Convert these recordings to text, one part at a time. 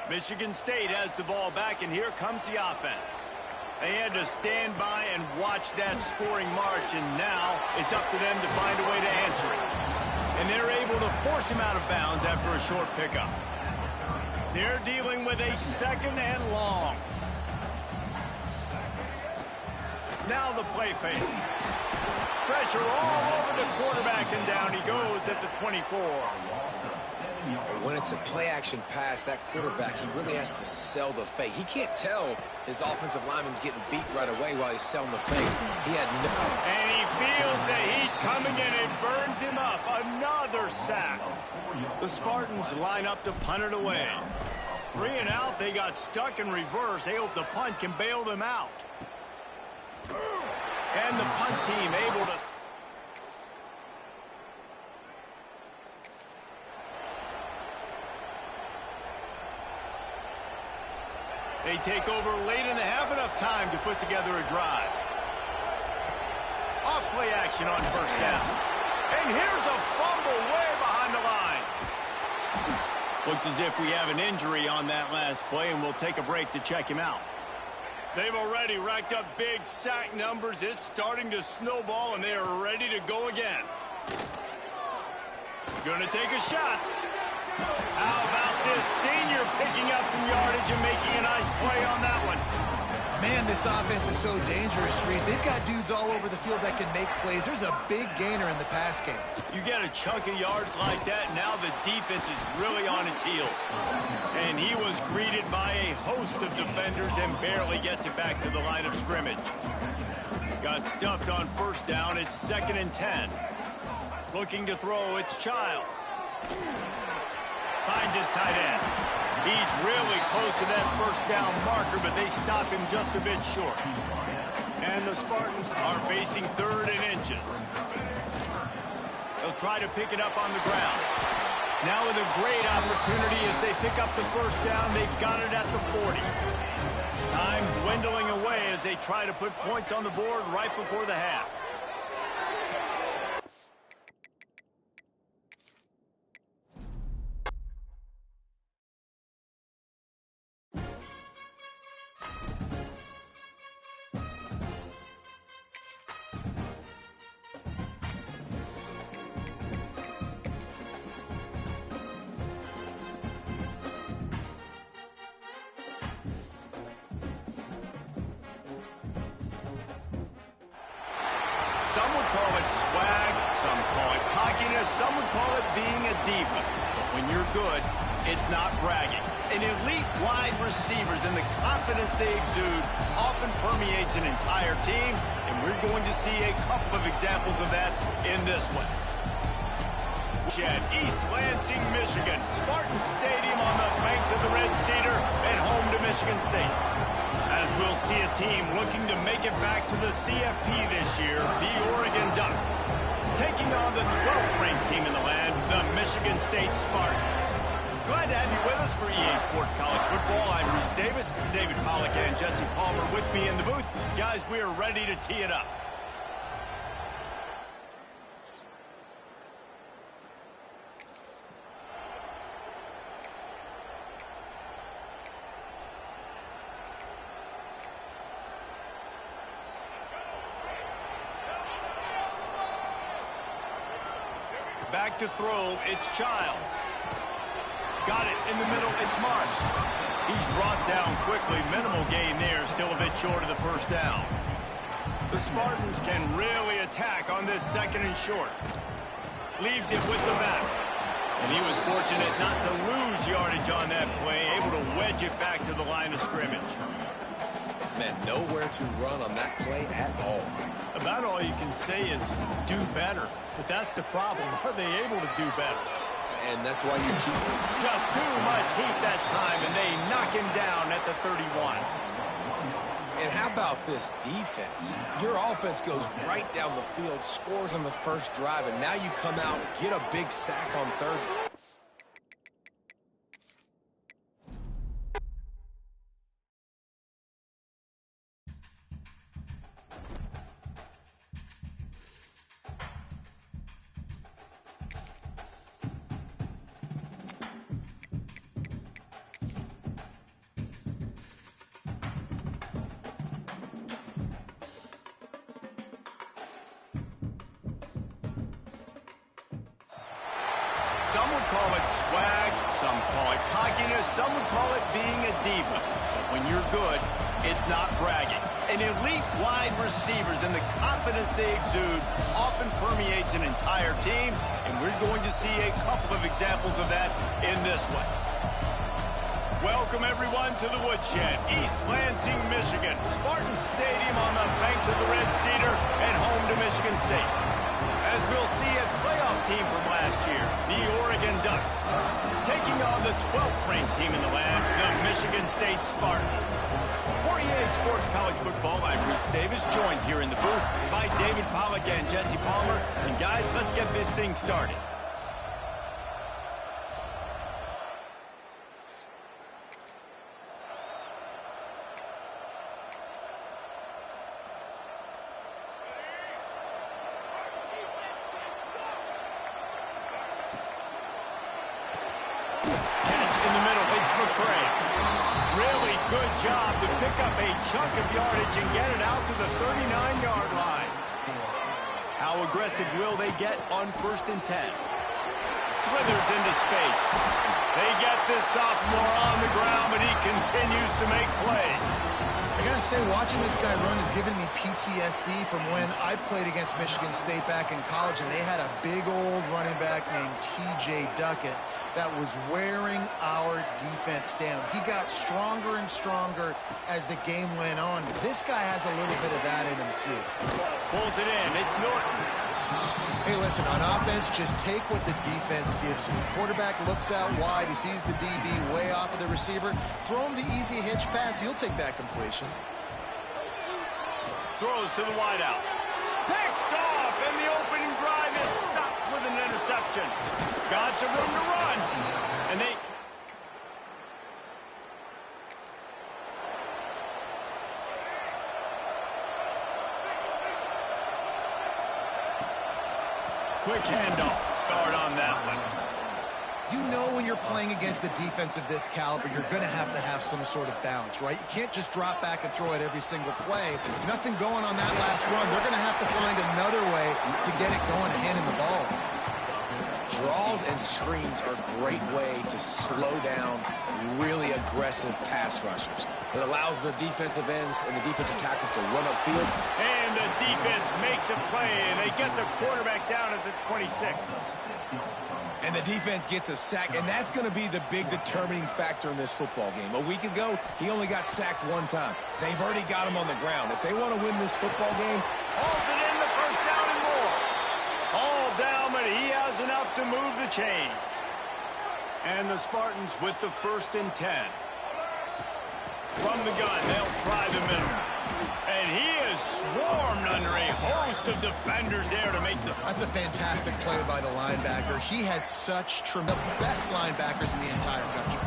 Michigan State has the ball back, and here comes the offense. They had to stand by and watch that scoring march, and now it's up to them to find a way to answer it. And they're able to force him out of bounds after a short pickup. They're dealing with a 2nd and long. Now the play fake. Pressure all over the quarterback, and down he goes at the 24. When it's a play-action pass, that quarterback, he really has to sell the fake. He can't tell his offensive lineman's getting beat right away while he's selling the fake. He had no... And he feels the heat coming in and burns him up. Another sack. The Spartans line up to punt it away. 3 and out, they got stuck in reverse. They hope the punt can bail them out. And the punt team able to... They take over late and have enough time to put together a drive. Off play action on 1st down. And here's a fumble way behind the line. Looks as if we have an injury on that last play, and we'll take a break to check him out. They've already racked up big sack numbers. It's starting to snowball, and they are ready to go again. Gonna take a shot. How about this senior picking up some yardage and making a nice play on that one? Man, this offense is so dangerous, Reese. They've got dudes all over the field that can make plays. There's a big gainer in the pass game. You get a chunk of yards like that, now the defense is really on its heels. And he was greeted by a host of defenders and barely gets it back to the line of scrimmage. Got stuffed on 1st down. It's 2nd and 10. Looking to throw, it's Childs. Finds his tight end. He's really close to that 1st down marker, but they stop him just a bit short. And the Spartans are facing 3rd and inches. They'll try to pick it up on the ground. Now with a great opportunity as they pick up the 1st down, they've got it at the 40. Time dwindling away as they try to put points on the board right before the half. Some would call it swag, some call it cockiness, some would call it being a diva. But when you're good, it's not bragging. An elite wide receivers and the confidence they exude often permeates an entire team, and we're going to see a couple of examples of that in this one. East Lansing, Michigan. Spartan Stadium on the banks of the Red Cedar and home to Michigan State. As we'll see a team looking to make it back to the CFP this year, the Oregon Ducks. Taking on the 12th ranked team in the land, the Michigan State Spartans. Glad to have you with us for EA Sports College Football. I'm Reese Davis, David Pollack and Jesse Palmer with me in the booth. Guys, we are ready to tee it up. Back to throw, it's Childs. Got it in the middle, it's Marsh. He's brought down quickly, minimal gain there, still a bit short of the 1st down. The Spartans can really attack on this 2nd and short. Leaves it with the back. And he was fortunate not to lose yardage on that play, able to wedge it back to the line of scrimmage. Man, nowhere to run on that play at all. About all you can say is do better. But that's the problem. Are they able to do better? And that's why you keep them. Just too much heat that time, and they knock him down at the 31. And how about this defense? Your offense goes right down the field, scores on the 1st drive, and now you come out, get a big sack on 3rd. Some would call it swag, some call it cockiness, some would call it being a diva. But when you're good, it's not bragging. An elite wide receivers and the confidence they exude often permeates an entire team, and we're going to see a couple of examples of that in this one. Welcome, everyone, to the Woodshed, East Lansing, Michigan. Spartan Stadium on the banks of the Red Cedar and home to Michigan State. As we'll see a playoff team from last year, the Oregon Ducks, taking on the 12th ranked team in the land, the Michigan State Spartans. For EA Sports College Football, I'm Bruce Davis, joined here in the booth by David Pollack and Jesse Palmer. And guys, let's get this thing started. Really good job to pick up a chunk of yardage and get it out to the 39-yard line. How aggressive will they get on 1st and 10? Slithers into space. They get this sophomore on the ground, but he continues to make plays. I gotta say, watching this guy run has given me PTSD from when I played against Michigan State back in college, and they had a big old running back named T.J. Duckett that was wearing our defense down. He got stronger and stronger as the game went on. This guy has a little bit of that in him, too. Pulls it in. It's Norton. Hey, listen, on offense, just take what the defense gives you. Quarterback looks out wide. He sees the DB way off of the receiver. Throw him the easy hitch pass. You'll take that completion. Throws to the wideout. Picked off, and the opening drive is stopped with an interception. Got some room to run. And they... Quick handoff. Guard on that one. You know when you're playing against a defense of this caliber, you're going to have some sort of balance, right? You can't just drop back and throw it every single play. Nothing going on that last run. They're going to have to find another way to get it going and handing the ball. Draws and screens are a great way to slow down really aggressive pass rushers. It allows the defensive ends and the defensive tackles to run upfield. And the defense makes a play, and they get the quarterback down at the 26. And the defense gets a sack, and that's going to be the big determining factor in this football game. A week ago, he only got sacked one time. They've already got him on the ground. If they want to win this football game... Holds it in the first down and more. All down, but he has enough to move the chains. And the Spartans with the 1st and 10. From the gun, they'll try the middle. And he is swarmed under a host of defenders there to make the... That's a fantastic play by the linebacker. He has such the best linebackers in the entire country.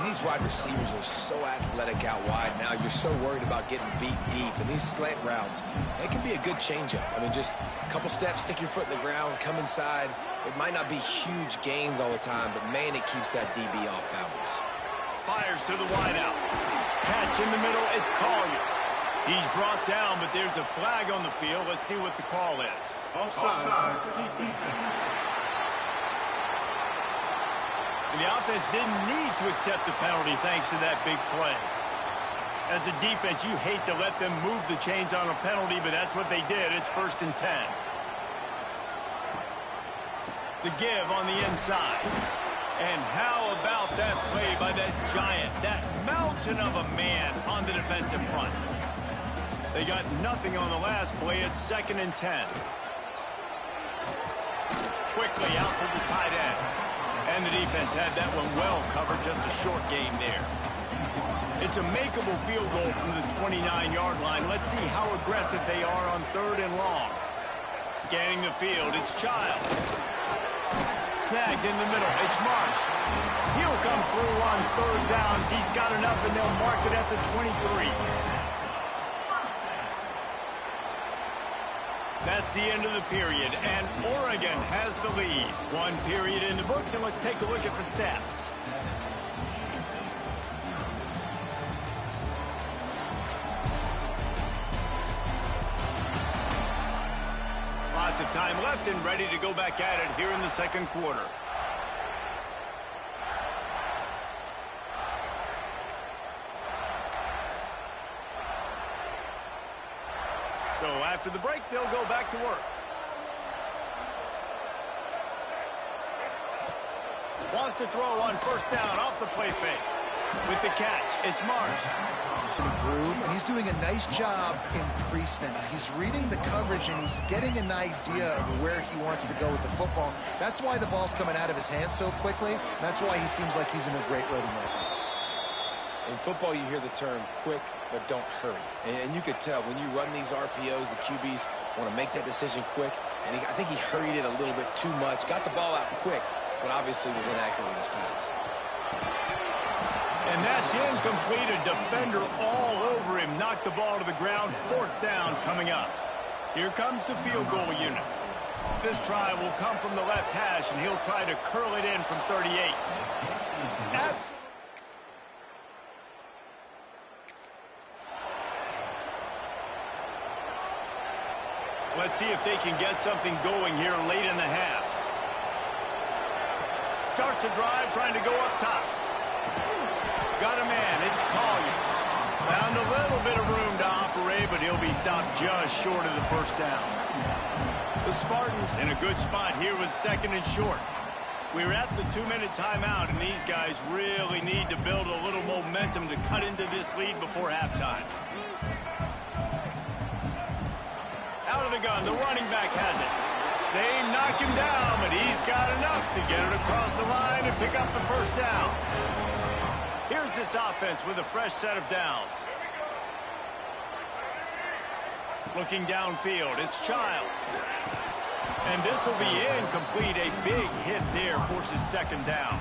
These wide receivers are so athletic out wide now. You're so worried about getting beat deep. And these slant routes, it can be a good changeup. I mean, just a couple steps, stick your foot in the ground, come inside. It might not be huge gains all the time, but, man, it keeps that DB off balance. Fires to the wideout. Catch in the middle. It's Collier. He's brought down, but there's a flag on the field. Let's see what the call is. Offside. And the offense didn't need to accept the penalty thanks to that big play. As a defense, you hate to let them move the chains on a penalty, but that's what they did. It's 1st and 10. The give on the inside. And how about that play by that giant, that mountain of a man on the defensive front? They got nothing on the last play. It's 2nd and 10. Quickly out to the tight end. And the defense had that one well covered, just a short game there. It's a makeable field goal from the 29-yard line. Let's see how aggressive they are on 3rd and long. Scanning the field, it's Child. Snagged in the middle, it's Marsh. He'll come through on 3rd downs. He's got enough, and they'll mark it at the 23. That's the end of the period, and Oregon has the lead. 1 period in the books, and let's take a look at the stats. Lots of time left and ready to go back at it here in the second quarter. So after the break, they'll go back to work. Wants to throw on first down off the play fake. With the catch, it's Marsh. Groove, and he's doing a nice job in pre-snap. He's reading the coverage, and he's getting an idea of where he wants to go with the football. That's why the ball's coming out of his hands so quickly. That's why he seems like he's in a great rhythm right now. In football, you hear the term quick, but don't hurry. And you could tell when you run these RPOs, the QBs want to make that decision quick. And I think he hurried it a little bit too much, got the ball out quick, but obviously was inaccurate with his pass. And that's incomplete. A defender all over him. Knocked the ball to the ground. Fourth down coming up. Here comes the field goal unit. This try will come from the left hash, and he'll try to curl it in from 38. Let's see if they can get something going here late in the half. Starts a drive trying to go up top. Got a man. It's Collier. Found a little bit of room to operate, but he'll be stopped just short of the first down. The Spartans in a good spot here with second and short. We're at the 2-minute timeout, and these guys really need to build a little momentum to cut into this lead before halftime. Out of the gun, the running back has it. They knock him down, but he's got enough to get it across the line and pick up the first down. Here's this offense with a fresh set of downs. Looking downfield, it's Childs. And this will be incomplete. A big hit there forces second down.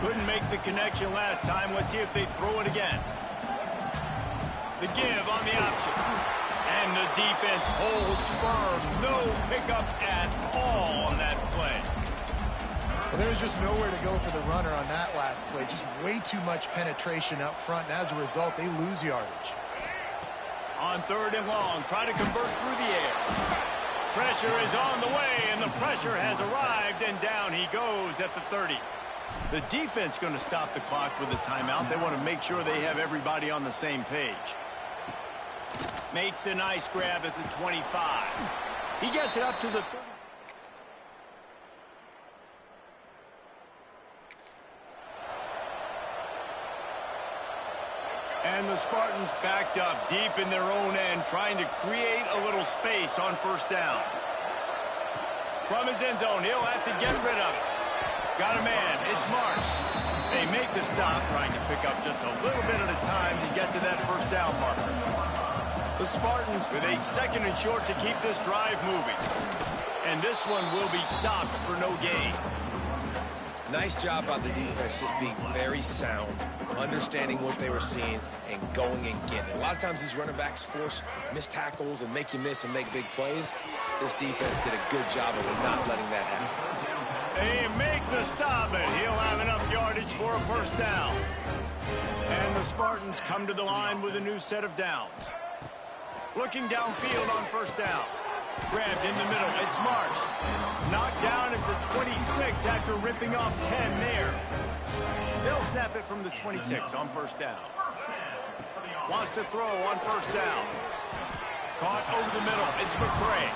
Couldn't make the connection last time. Let's see if they throw it again. The give on the option. And the defense holds firm. No pickup at all on that play. Well, there's just nowhere to go for the runner on that last play. Just way too much penetration up front, and as a result, they lose yardage. On third and long, try to convert through the air. Pressure is on the way, and the pressure has arrived, and down he goes at the 30. The defense going to stop the clock with a timeout. They want to make sure they have everybody on the same page. Makes a nice grab at the 25. He gets it up to the 30. And the Spartans backed up deep in their own end, trying to create a little space on first down. From his end zone, he'll have to get rid of it. Got a man, it's Marsh. They make the stop, trying to pick up just a little bit at a time to get to that first down marker. The Spartans with a second and short to keep this drive moving. And this one will be stopped for no gain. Nice job by the defense, just being very sound, understanding what they were seeing, and going and getting it. A lot of times these running backs force missed tackles and make you miss and make big plays. This defense did a good job of not letting that happen. They make the stop, and he'll have enough yardage for a first down. And the Spartans come to the line with a new set of downs. Looking downfield on first down. Grabbed in the middle, it's Marsh. Knocked down at the 26 after ripping off 10 there. They'll snap it from the 26 on first down. Wants to throw on first down. Caught over the middle, it's McCray.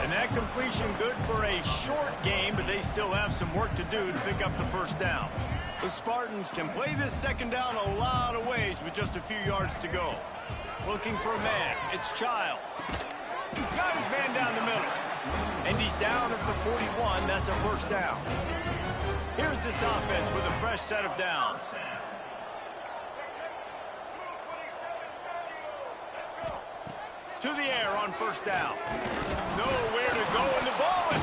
And that completion good for a short game, but they still have some work to do to pick up the first down. The Spartans can play this second down a lot of ways with just a few yards to go. Looking for a man, it's Childs. Got his man down the middle. And he's down at the 41. That's a first down. Here's this offense with a fresh set of downs. To the air on first down. Nowhere to go, and the ball is